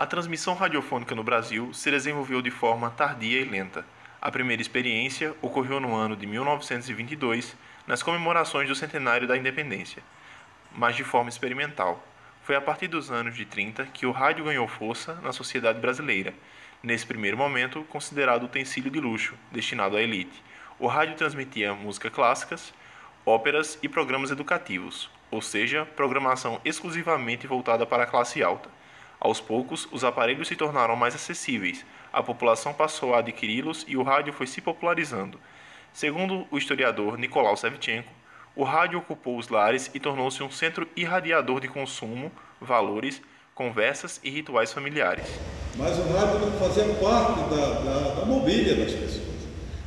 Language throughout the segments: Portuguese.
transmissão radiofônica no Brasil se desenvolveu de forma tardia e lenta. A primeira experiência ocorreu no ano de 1922, nas comemorações do centenário da independência, mas de forma experimental. Foi a partir dos anos de 30 que o rádio ganhou força na sociedade brasileira, nesse primeiro momento considerado utensílio de luxo, destinado à elite. O rádio transmitia músicas clássicas, óperas e programas educativos, ou seja, programação exclusivamente voltada para a classe alta. Aos poucos, os aparelhos se tornaram mais acessíveis, a população passou a adquiri-los e o rádio foi se popularizando. Segundo o historiador Nicolau Savchenko, o rádio ocupou os lares e tornou-se um centro irradiador de consumo, valores, conversas e rituais familiares. Mas o rádio fazia parte da mobília das pessoas.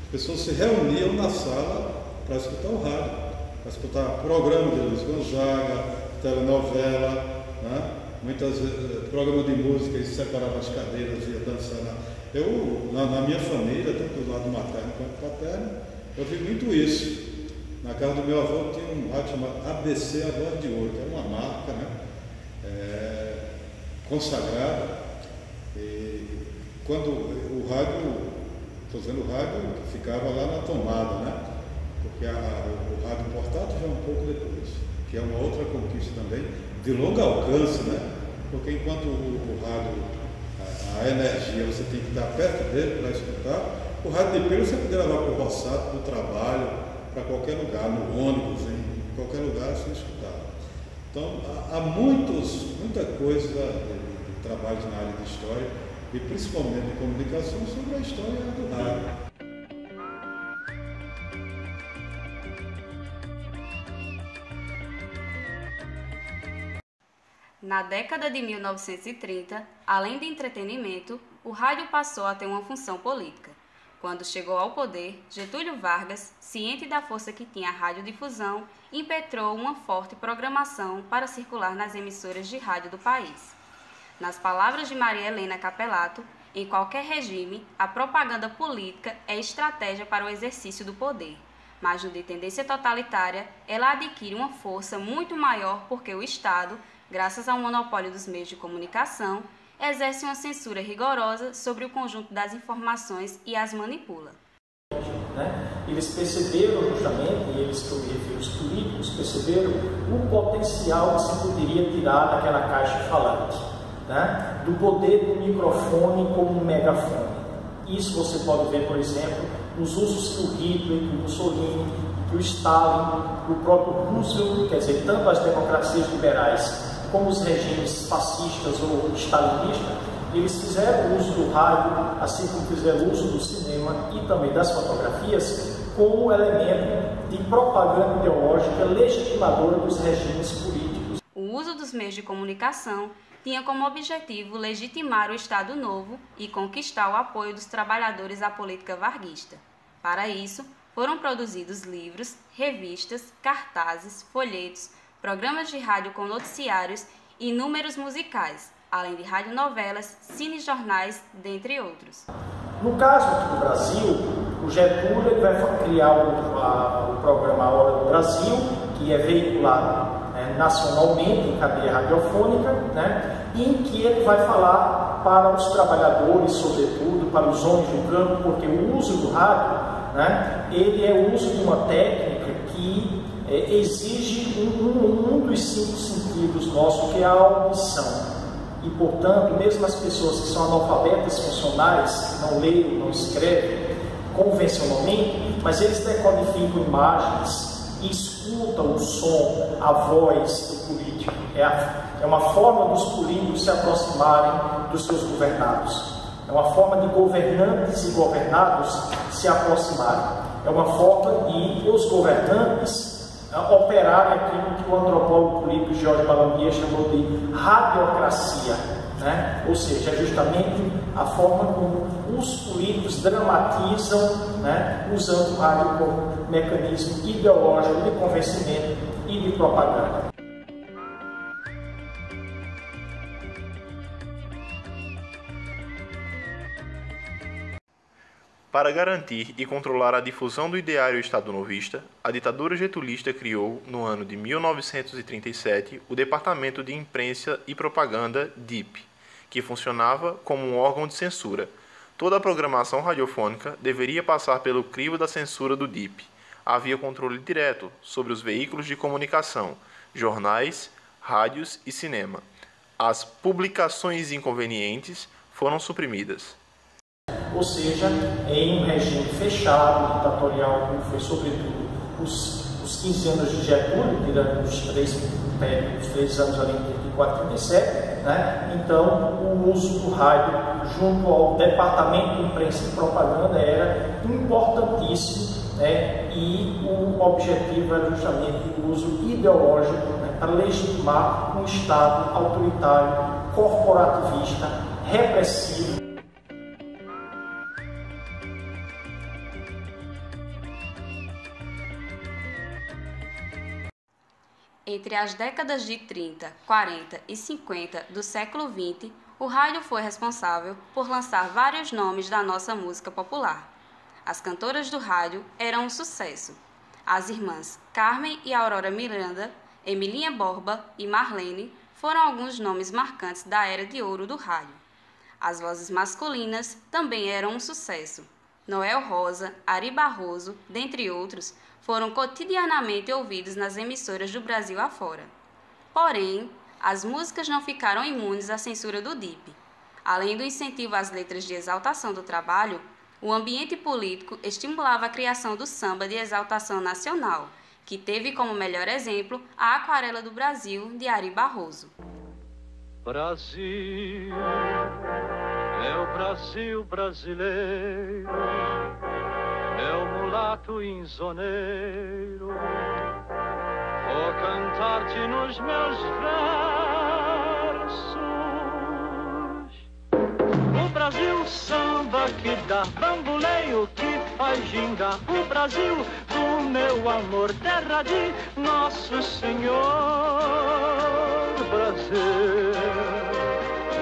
As pessoas se reuniam na sala para escutar o rádio, para escutar programa de Luiz Gonzaga, telenovela, né? Muitas vezes, programa de música, eles separavam as cadeiras e ia dançar. Na minha família, tanto do lado materno quanto paterno, eu vi muito isso. Na casa do meu avô tinha um rádio chamado ABC A Voz de Ouro, que era uma marca, né? Consagrada. E quando o rádio, estou dizendo o rádio que ficava lá na tomada, né? Porque o rádio portátil já é um pouco depois, que é uma outra conquista também, de longo alcance, né? Porque enquanto o rádio, a energia, você tem que estar perto dele para escutar, o rádio de pilha você podia levar para o roçado, para o trabalho, para qualquer lugar, no ônibus, em qualquer lugar você escutava. Então, há muita coisa de trabalho na área de história, e principalmente de comunicação, sobre a história do rádio. Na década de 1930, além de entretenimento, o rádio passou a ter uma função política. Quando chegou ao poder, Getúlio Vargas, ciente da força que tinha a radiodifusão, impetrou uma forte programação para circular nas emissoras de rádio do país. Nas palavras de Maria Helena Capelato, em qualquer regime, a propaganda política é estratégia para o exercício do poder, mas no de tendência totalitária, ela adquire uma força muito maior porque o Estado, graças ao monopólio dos meios de comunicação, exerce uma censura rigorosa sobre o conjunto das informações e as manipula. Eles perceberam justamente, eles que eu me refiro, os políticos, perceberam o potencial que se poderia tirar daquela caixa falante, né? Do poder do microfone como um megafone. Isso você pode ver, por exemplo, nos usos que o Hitler, que o Mussolini, que o Stalin, que o próprio Roosevelt, quer dizer, tanto as democracias liberais como os regimes fascistas ou stalinistas, eles fizeram uso do rádio, assim como fizeram uso do cinema e também das fotografias, como elemento de propaganda ideológica legitimadora dos regimes políticos. O uso dos meios de comunicação tinha como objetivo legitimar o Estado Novo e conquistar o apoio dos trabalhadores à política varguista. Para isso, foram produzidos livros, revistas, cartazes, folhetos, programas de rádio com noticiários e números musicais, além de radionovelas, cinejornais, dentre outros. No caso aqui do Brasil, o Getúlio ele vai criar o programa A Hora do Brasil, que é veiculado nacionalmente em cadeia radiofônica, em que ele vai falar para os trabalhadores, sobretudo, para os homens do campo, porque o uso do rádio, ele é o uso de uma técnica que exige um dos 5 sentidos nossos, que é a audição. E, portanto, mesmo as pessoas que são analfabetas funcionais, não leem, não escrevem convencionalmente, mas eles decodificam imagens e escutam o som, a voz do político. É uma forma dos políticos se aproximarem dos seus governados. É uma forma de governantes e governados se aproximarem. É uma forma de os governantes operar aquilo que o antropólogo político Jorge Balambier chamou de radiocracia, ou seja, justamente a forma como os políticos dramatizam, usando o rádio como mecanismo ideológico de convencimento e de propaganda. Para garantir e controlar a difusão do ideário estado-novista, a ditadura getulista criou, no ano de 1937, o Departamento de Imprensa e Propaganda, DIP, que funcionava como um órgão de censura. Toda a programação radiofônica deveria passar pelo crivo da censura do DIP. Havia controle direto sobre os veículos de comunicação, jornais, rádios e cinema. As publicações inconvenientes foram suprimidas. Ou seja, em um regime fechado, ditatorial, como foi sobretudo os 15 anos de Getúlio, tirando os 3 anos ali em 34 e 37, né? Então o uso do rádio junto ao Departamento de Imprensa e Propaganda era importantíssimo, né? E o objetivo era justamente o uso ideológico, né? Para legitimar um Estado autoritário, corporativista, repressivo. Entre as décadas de 30, 40 e 50 do século XX, o rádio foi responsável por lançar vários nomes da nossa música popular. As cantoras do rádio eram um sucesso. As irmãs Carmen e Aurora Miranda, Emilinha Borba e Marlene foram alguns nomes marcantes da era de ouro do rádio. As vozes masculinas também eram um sucesso. Noel Rosa, Ari Barroso, dentre outros, foram cotidianamente ouvidos nas emissoras do Brasil afora. Porém, as músicas não ficaram imunes à censura do DIP. Além do incentivo às letras de exaltação do trabalho, o ambiente político estimulava a criação do samba de exaltação nacional, que teve como melhor exemplo a Aquarela do Brasil, de Ari Barroso. Brasil, é o Brasil brasileiro, é o mulato insoneiro, vou cantar-te nos meus versos. O Brasil samba que dá bamboleio, que faz gingar. O Brasil do meu amor, terra de Nosso Senhor. Brasil,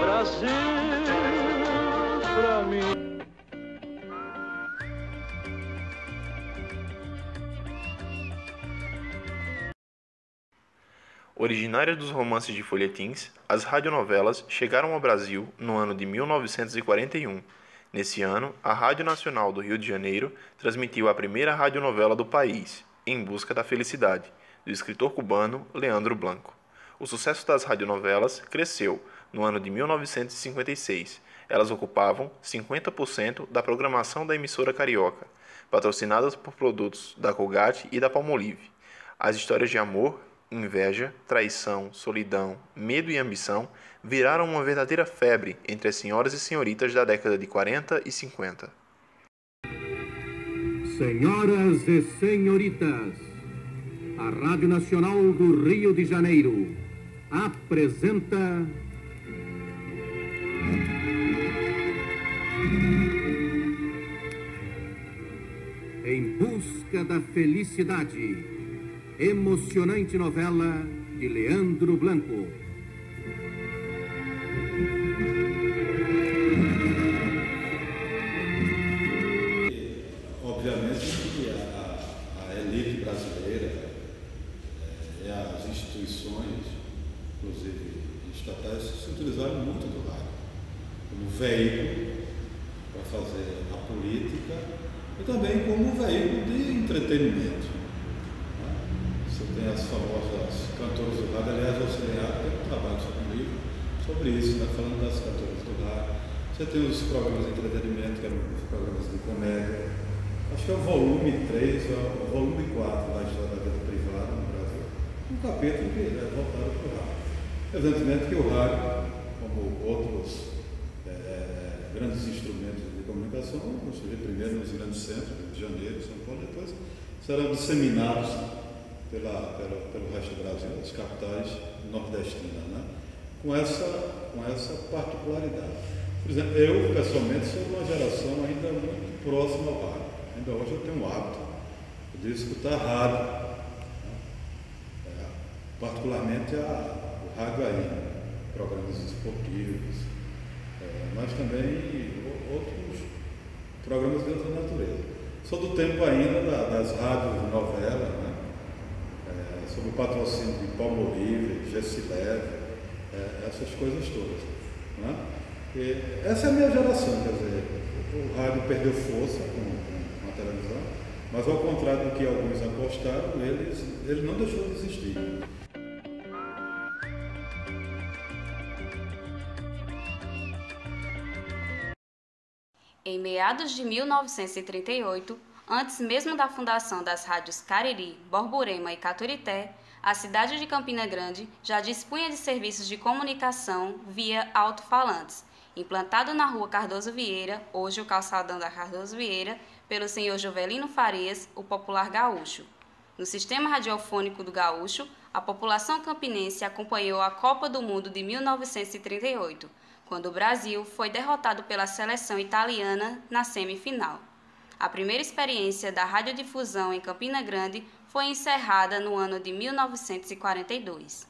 Brasil pra mim. Originárias dos romances de folhetins, as radionovelas chegaram ao Brasil no ano de 1941. Nesse ano, a Rádio Nacional do Rio de Janeiro transmitiu a primeira radionovela do país, Em Busca da Felicidade, do escritor cubano Leandro Blanco. O sucesso das radionovelas cresceu no ano de 1956. Elas ocupavam 50% da programação da emissora carioca, patrocinadas por produtos da Colgate e da Palmolive. As histórias de amor, inveja, traição, solidão, medo e ambição viraram uma verdadeira febre entre as senhoras e senhoritas da década de 40 e 50. Senhoras e senhoritas, a Rádio Nacional do Rio de Janeiro apresenta Em Busca da Felicidade, emocionante novela de Leandro Blanco. Obviamente que a elite brasileira e as instituições, inclusive estatais, se utilizaram muito do rádio como veículo para fazer a política e também como veículo de entretenimento. Você tem as famosas cantoras do rádio, aliás, você tem um trabalho sobre um livro sobre isso, né? Falando das cantoras do rádio. Você tem os programas de entretenimento, que eram os programas de comédia. Acho que é o volume 3, ou o volume 4 da história da vida privada no Brasil. Um capítulo que é voltado para o rádio. Evidentemente que o rádio, como outros grandes instrumentos de comunicação, vão surgir primeiro nos grandes centros, Rio de Janeiro, São Paulo, depois serão disseminados pelo resto do Brasil, as capitais nordestinas, né? com essa particularidade. Por exemplo, eu, pessoalmente, sou de uma geração ainda muito próxima ao rádio. Ainda hoje eu tenho o hábito de escutar rádio, né? Particularmente o rádio aí, programas esportivos, mas também outros programas de outra natureza. Sou do tempo ainda das rádios novelas, né? Sob o patrocínio de Palmolive, Gessileve, essas coisas todas. Né? Essa é a minha geração, quer dizer, o rádio perdeu força com a televisão, mas ao contrário do que alguns apostaram, ele não deixou de existir. Em meados de 1938, antes mesmo da fundação das rádios Cariri, Borborema e Caturité, a cidade de Campina Grande já dispunha de serviços de comunicação via alto-falantes, implantado na rua Cardoso Vieira, hoje o calçadão da Cardoso Vieira, pelo senhor Jovelino Farias, o popular gaúcho. No sistema radiofônico do gaúcho, a população campinense acompanhou a Copa do Mundo de 1938, quando o Brasil foi derrotado pela seleção italiana na semifinal. A primeira experiência da radiodifusão em Campina Grande foi encerrada no ano de 1942.